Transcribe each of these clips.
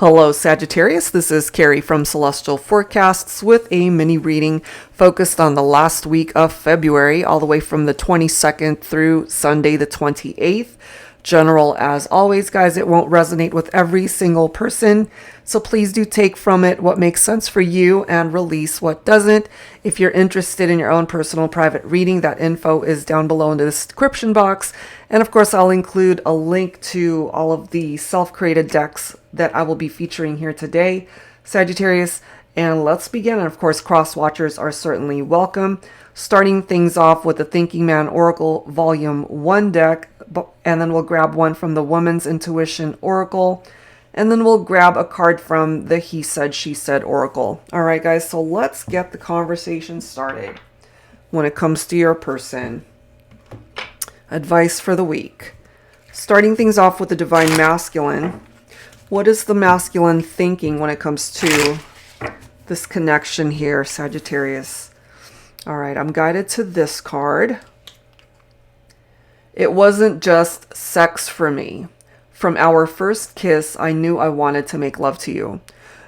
Hello Sagittarius, this is Carrie from Celestial Forecasts with a mini reading focused on the last week of February, all the way from the 22nd through Sunday the 28th. General as always, guys, it won't resonate with every single person, so please do take from it what makes sense for you and release what doesn't. If you're interested in your own personal private reading, that info is down below in the description box. And of course, I'll include a link to all of the self-created decks that I will be featuring here today, Sagittarius. And let's begin. And of course, cross watchers are certainly welcome. Starting things off with the Thinking Man Oracle Volume 1 deck, and then we'll grab one from the Woman's Intuition Oracle, and then we'll grab a card from the He Said, She Said Oracle. All right, guys, so let's get the conversation started when it comes to your person. Advice for the week. Starting things off with the Divine Masculine. What is the masculine thinking when it comes to this connection here, Sagittarius? All right, I'm guided to this card. It wasn't just sex for me. From our first kiss, I knew I wanted to make love to you.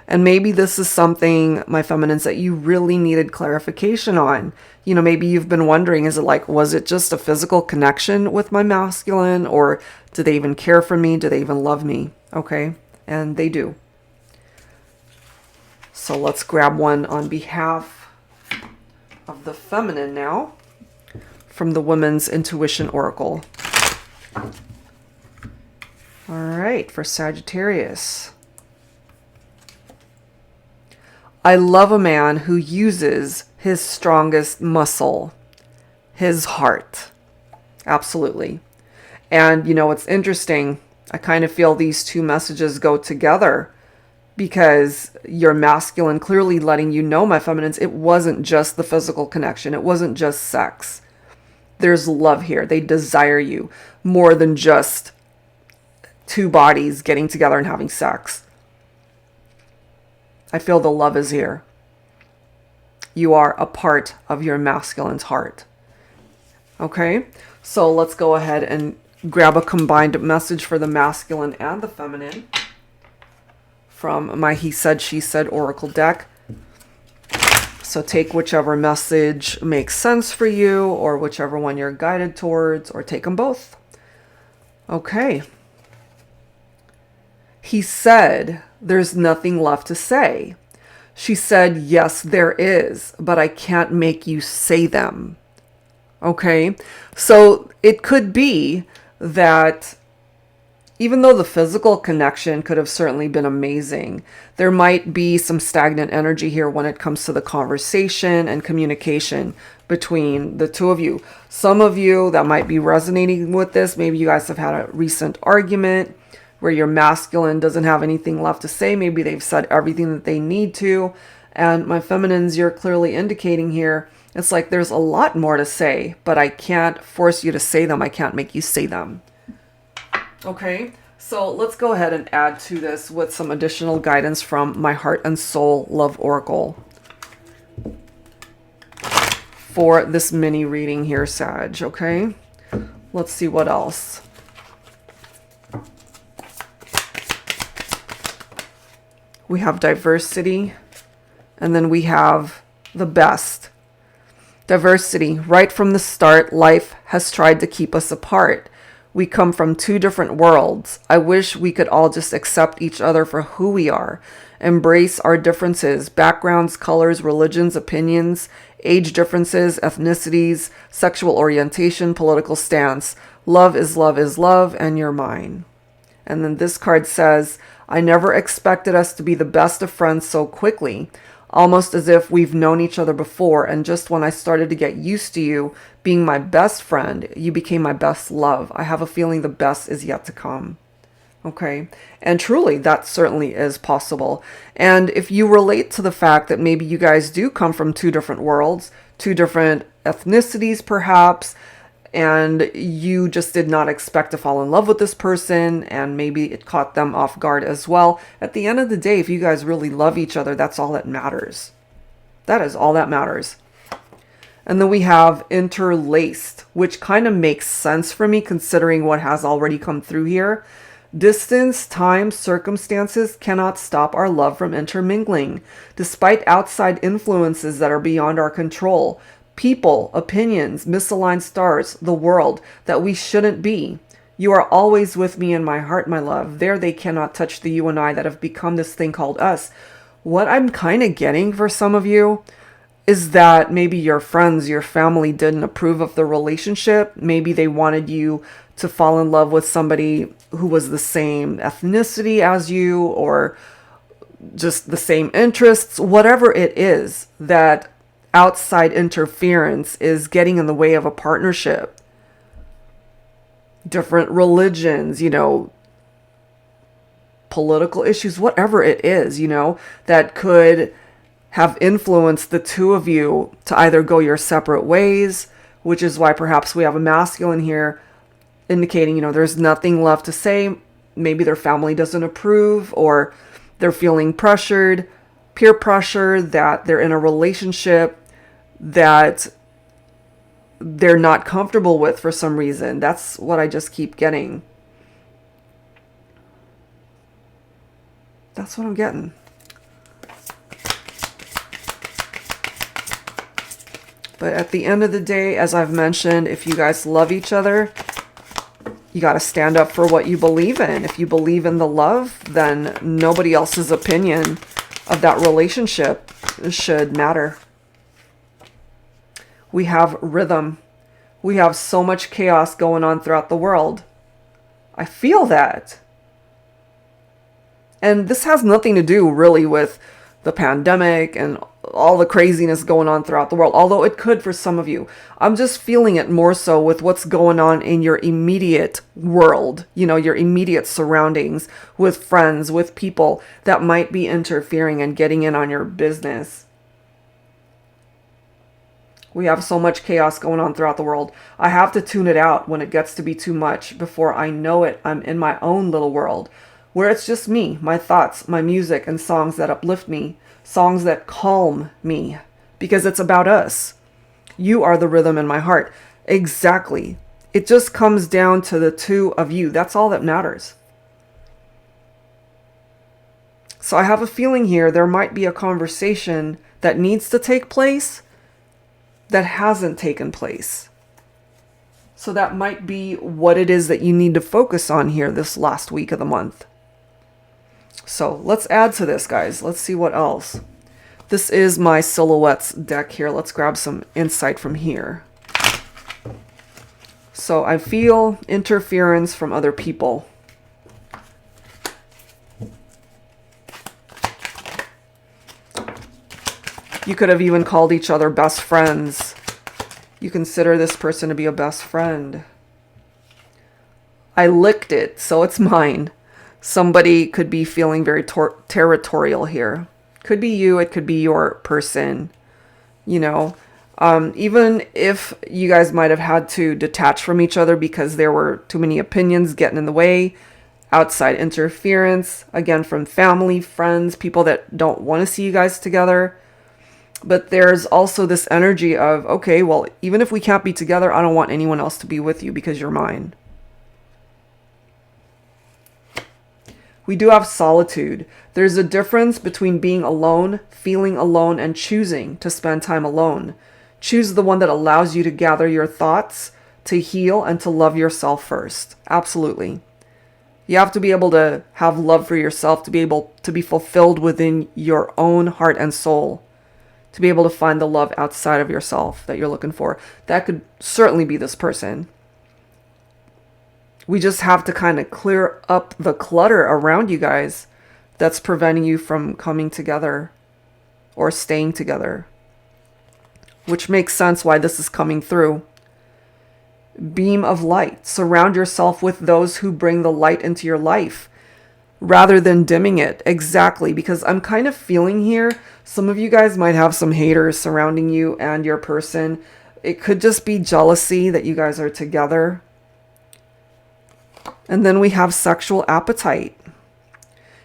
And maybe this is something, my feminines, that you really needed clarification on. You know, maybe you've been wondering, is it like, was it just a physical connection with my masculine? Or do they even care for me? Do they even love me? Okay, and they do. So let's grab one on behalf of the feminine now, from the Women's Intuition Oracle. All right, for Sagittarius. I love a man who uses his strongest muscle, his heart. Absolutely. And you know, it's interesting. I kind of feel these two messages go together, because your masculine clearly letting you know, my feminines, it wasn't just the physical connection. It wasn't just sex. There's love here. They desire you more than just two bodies getting together and having sex. I feel the love is here. You are a part of your masculine's heart. Okay, so let's go ahead and grab a combined message for the masculine and the feminine from my He Said, She Said Oracle deck. So take whichever message makes sense for you, or whichever one you're guided towards, or take them both. Okay. He said, there's nothing left to say. She said, yes, there is, but I can't make you say them. Okay. So it could be that even though the physical connection could have certainly been amazing, there might be some stagnant energy here when it comes to the conversation and communication between the two of you. Some of you that might be resonating with this, maybe you guys have had a recent argument where your masculine doesn't have anything left to say. Maybe they've said everything that they need to. And my feminines, you're clearly indicating here, it's like there's a lot more to say, but I can't force you to say them. I can't make you say them. Okay, so let's go ahead and add to this with some additional guidance from my Heart and Soul Love Oracle for this mini reading here, Sag. Okay, let's see what else. We have diversity, and then we have the best. Diversity. Right from the start, life has tried to keep us apart. We come from two different worlds. I wish we could all just accept each other for who we are, embrace our differences, backgrounds, colors, religions, opinions, age differences, ethnicities, sexual orientation, political stance. Love is love is love, and you're mine. And then this card says, I never expected us to be the best of friends so quickly, almost as if we've known each other before, and just when I started to get used to you being my best friend, you became my best love. I have a feeling the best is yet to come. Okay, and truly that certainly is possible. And if you relate to the fact that maybe you guys do come from two different worlds, two different ethnicities perhaps, and you just did not expect to fall in love with this person, and maybe it caught them off guard as well. At the end of the day, if you guys really love each other, that's all that matters. That is all that matters. And then we have interlaced, which kind of makes sense for me considering what has already come through here. Distance, time, circumstances cannot stop our love from intermingling, despite outside influences that are beyond our control. People, opinions, misaligned stars, the world that we shouldn't be. You are always with me in my heart, my love. There they cannot touch the you and I that have become this thing called us. What I'm kind of getting for some of you is that maybe your friends, your family didn't approve of the relationship. Maybe they wanted you to fall in love with somebody who was the same ethnicity as you, or just the same interests, whatever it is, that outside interference is getting in the way of a partnership. Different religions, political issues, whatever it is, that could have influenced the two of you to either go your separate ways, which is why perhaps we have a masculine here indicating, there's nothing left to say. Maybe their family doesn't approve, or they're feeling pressured, peer pressure, that they're in a relationship that they're not comfortable with for some reason. That's what I just keep getting. That's what I'm getting. But at the end of the day, as I've mentioned, if you guys love each other, you got to stand up for what you believe in. If you believe in the love, then nobody else's opinion of that relationship should matter. We have rhythm. We have so much chaos going on throughout the world. I feel that. And this has nothing to do really with the pandemic and all the craziness going on throughout the world, although it could for some of you. I'm just feeling it more so with what's going on in your immediate world, your immediate surroundings, with friends, with people that might be interfering and getting in on your business. We have so much chaos going on throughout the world. I have to tune it out when it gets to be too much. Before I know it, I'm in my own little world where it's just me, my thoughts, my music, and songs that uplift me, songs that calm me, because it's about us. You are the rhythm in my heart. Exactly. It just comes down to the two of you. That's all that matters. So I have a feeling here there might be a conversation that needs to take place that hasn't taken place. So that might be what it is that you need to focus on here this last week of the month. So let's add to this, guys. Let's see what else. This is my silhouettes deck here. Let's grab some insight from here. So I feel interference from other people. You could have even called each other best friends. You consider this person to be a best friend. I licked it, so it's mine. Somebody could be feeling very territorial here. Could be you, it could be your person. Even if you guys might have had to detach from each other because there were too many opinions getting in the way, outside interference, again, from family, friends, people that don't want to see you guys together. But there's also this energy of, okay, well, even if we can't be together, I don't want anyone else to be with you because you're mine. We do have solitude. There's a difference between being alone, feeling alone, and choosing to spend time alone. Choose the one that allows you to gather your thoughts, to heal, and to love yourself first. Absolutely. You have to be able to have love for yourself, to be able to be fulfilled within your own heart and soul, to be able to find the love outside of yourself that you're looking for. That could certainly be this person. We just have to kind of clear up the clutter around you guys that's preventing you from coming together or staying together, which makes sense why this is coming through. Beam of light. Surround yourself with those who bring the light into your life rather than dimming it. Exactly, because I'm kind of feeling here, some of you guys might have some haters surrounding you and your person. It could just be jealousy that you guys are together. And then we have sexual appetite.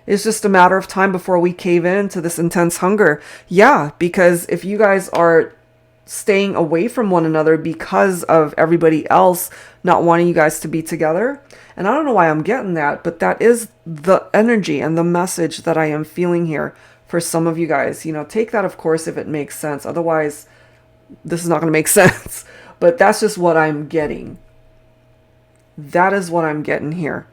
It's just a matter of time before we cave in to this intense hunger. Yeah, because if you guys are staying away from one another because of everybody else not wanting you guys to be together. And I don't know why I'm getting that, but that is the energy and the message that I am feeling here for some of you guys. You know, take that, of course, if it makes sense. Otherwise, this is not going to make sense. But that's just what I'm getting. That is what I'm getting here.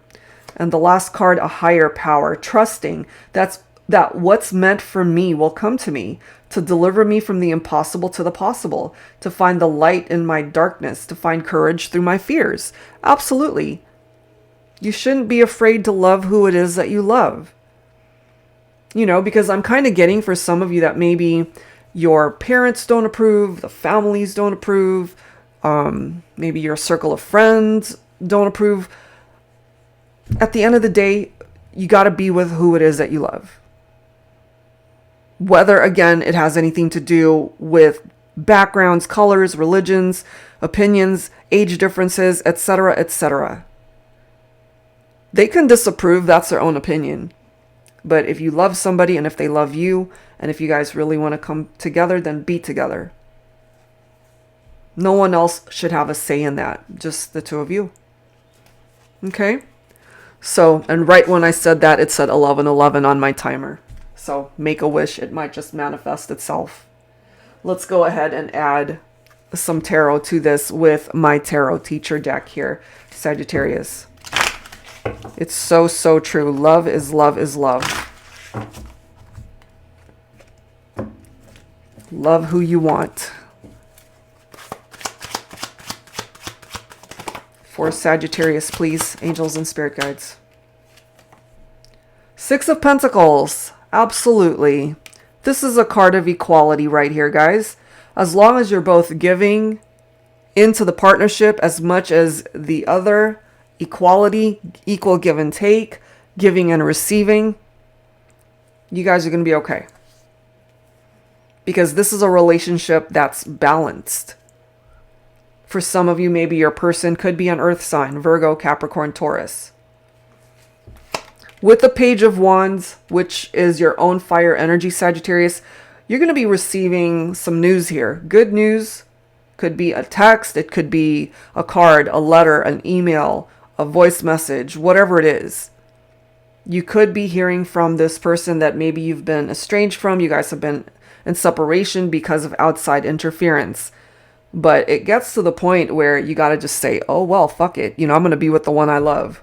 And the last card, a higher power, trusting that what's meant for me will come to me, to deliver me from the impossible to the possible, to find the light in my darkness, to find courage through my fears. Absolutely. You shouldn't be afraid to love who it is that you love. You know, because I'm kind of getting for some of you that maybe your parents don't approve, the families don't approve, maybe your circle of friends don't approve. At the end of the day, you got to be with who it is that you love. Whether, again, it has anything to do with backgrounds, colors, religions, opinions, age differences, etc., etc. They can disapprove, that's their own opinion. But if you love somebody and if they love you, and if you guys really want to come together, then be together. No one else should have a say in that, just the two of you. Okay? So, and right when I said that, it said 11:11 on my timer. So, make a wish, it might just manifest itself. Let's go ahead and add some tarot to this with my tarot teacher deck here, Sagittarius. It's so, so true. Love is love is love. Love who you want. For Sagittarius, please, angels and spirit guides. Six of Pentacles. Absolutely. This is a card of equality right here, guys. As long as you're both giving into the partnership as much as the other, equality, equal give and take, giving and receiving, you guys are going to be okay. Because this is a relationship that's balanced. For some of you, maybe your person could be an earth sign, Virgo, Capricorn, Taurus. With the Page of Wands, which is your own fire energy, Sagittarius, you're going to be receiving some news here. Good news. Could be a text. It could be a card, a letter, an email, a voice message, whatever it is. You could be hearing from this person that maybe you've been estranged from. You guys have been in separation because of outside interference. But it gets to the point where you got to just say, oh, well, fuck it. You know, I'm going to be with the one I love.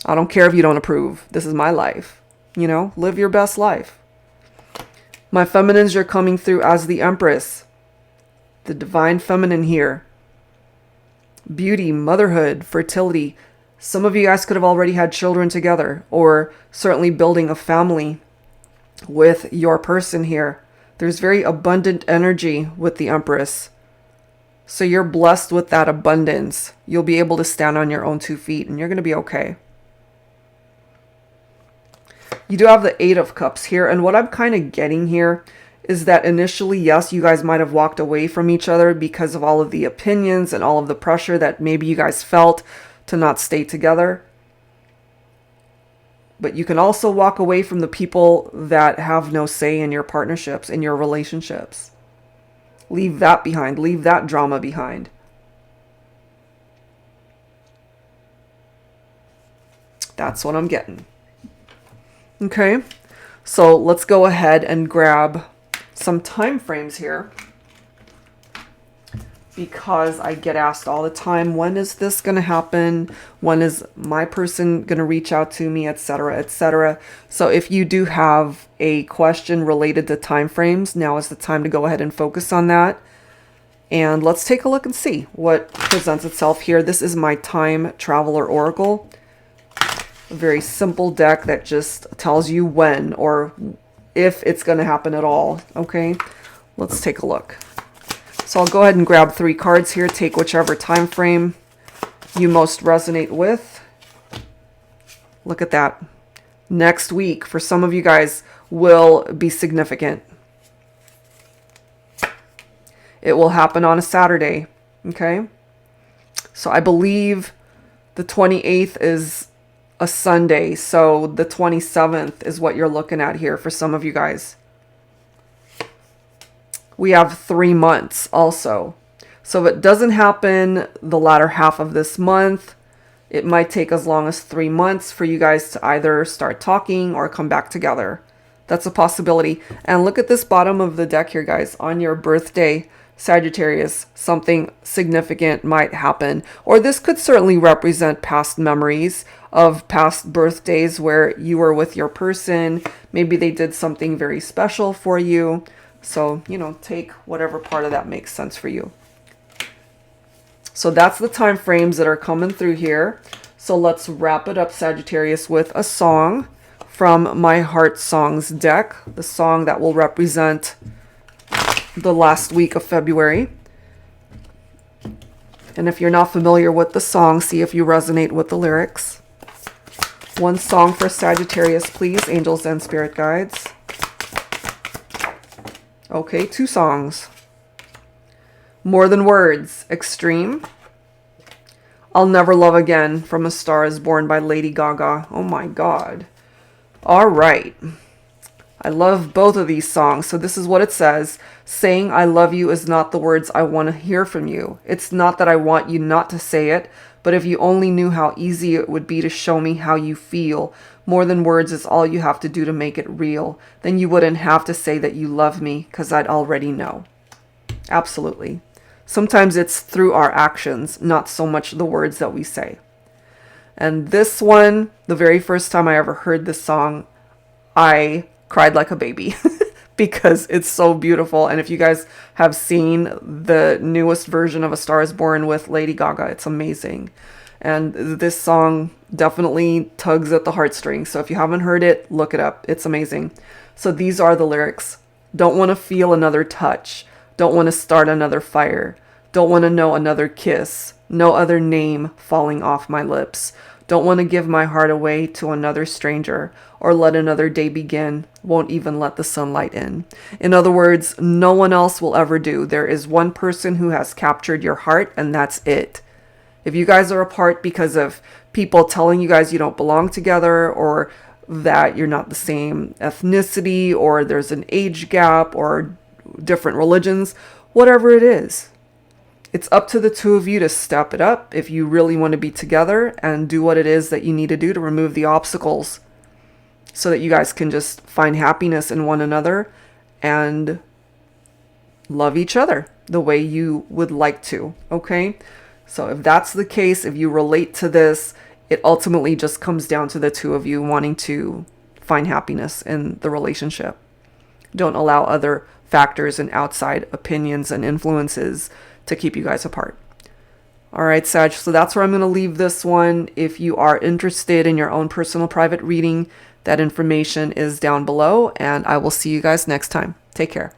I don't care if you don't approve. This is my life. You know, live your best life. My feminines, you're coming through as the Empress. The divine feminine here. Beauty, motherhood, fertility. Some of you guys could have already had children together, or certainly building a family with your person here. There's very abundant energy with the Empress. So you're blessed with that abundance. You'll be able to stand on your own 2 feet and you're going to be okay. You do have the Eight of Cups here. And what I'm kind of getting here is that initially, yes, you guys might have walked away from each other because of all of the opinions and all of the pressure that maybe you guys felt to not stay together. But you can also walk away from the people that have no say in your partnerships, in your relationships. Leave that behind. Leave that drama behind. That's what I'm getting. Okay, so let's go ahead and grab some time frames here, because I get asked all the time, when is this going to happen? When is my person going to reach out to me, etc., etc. So if you do have a question related to time frames, now is the time to go ahead and focus on that. And let's take a look and see what presents itself here. This is my Time Traveler Oracle. A very simple deck that just tells you when or if it's going to happen at all. Okay, let's take a look. So I'll go ahead and grab 3 cards here. Take whichever time frame you most resonate with. Look at that. Next week, for some of you guys, will be significant. It will happen on a Saturday. Okay? So I believe the 28th is a Sunday. So the 27th is what you're looking at here for some of you guys. we have 3 months also. So if it doesn't happen the latter half of this month, it might take as long as 3 months for you guys to either start talking or come back together. That's a possibility. And look at this bottom of the deck here, guys. On your birthday, Sagittarius, something significant might happen. Or this could certainly represent past memories of past birthdays where you were with your person. Maybe they did something very special for you. So, take whatever part of that makes sense for you. So that's the time frames that are coming through here. So let's wrap it up, Sagittarius, with a song from my Heart Songs deck, the song that will represent the last week of February. And if you're not familiar with the song, see if you resonate with the lyrics. One song for Sagittarius, please, angels and spirit guides. Okay, 2 songs. More Than Words, Extreme. I'll Never Love Again, from A Star Is Born by Lady Gaga. Oh my God. All right. I love both of these songs. So this is what it says. Saying I love you is not the words I want to hear from you. It's not that I want you not to say it, but if you only knew how easy it would be to show me how you feel, more than words is all you have to do to make it real. Then you wouldn't have to say that you love me, because I'd already know. Absolutely. Sometimes it's through our actions, not so much the words that we say. And this one, the very first time I ever heard this song, I cried like a baby because it's so beautiful. And if you guys have seen the newest version of A Star Is Born with Lady Gaga, it's amazing. And this song definitely tugs at the heartstrings. So if you haven't heard it, look it up. It's amazing. So these are the lyrics. Don't want to feel another touch. Don't want to start another fire. Don't want to know another kiss. No other name falling off my lips. Don't want to give my heart away to another stranger or let another day begin. Won't even let the sunlight in. In other words, no one else will ever do. There is one person who has captured your heart, and that's it. If you guys are apart because of people telling you guys you don't belong together, or that you're not the same ethnicity, or there's an age gap, or different religions, whatever it is, it's up to the two of you to step it up if you really want to be together and do what it is that you need to do to remove the obstacles so that you guys can just find happiness in one another and love each other the way you would like to, okay? So if that's the case, if you relate to this, it ultimately just comes down to the two of you wanting to find happiness in the relationship. Don't allow other factors and outside opinions and influences to keep you guys apart. All right, Sag, so that's where I'm going to leave this one. If you are interested in your own personal private reading, that information is down below, and I will see you guys next time. Take care.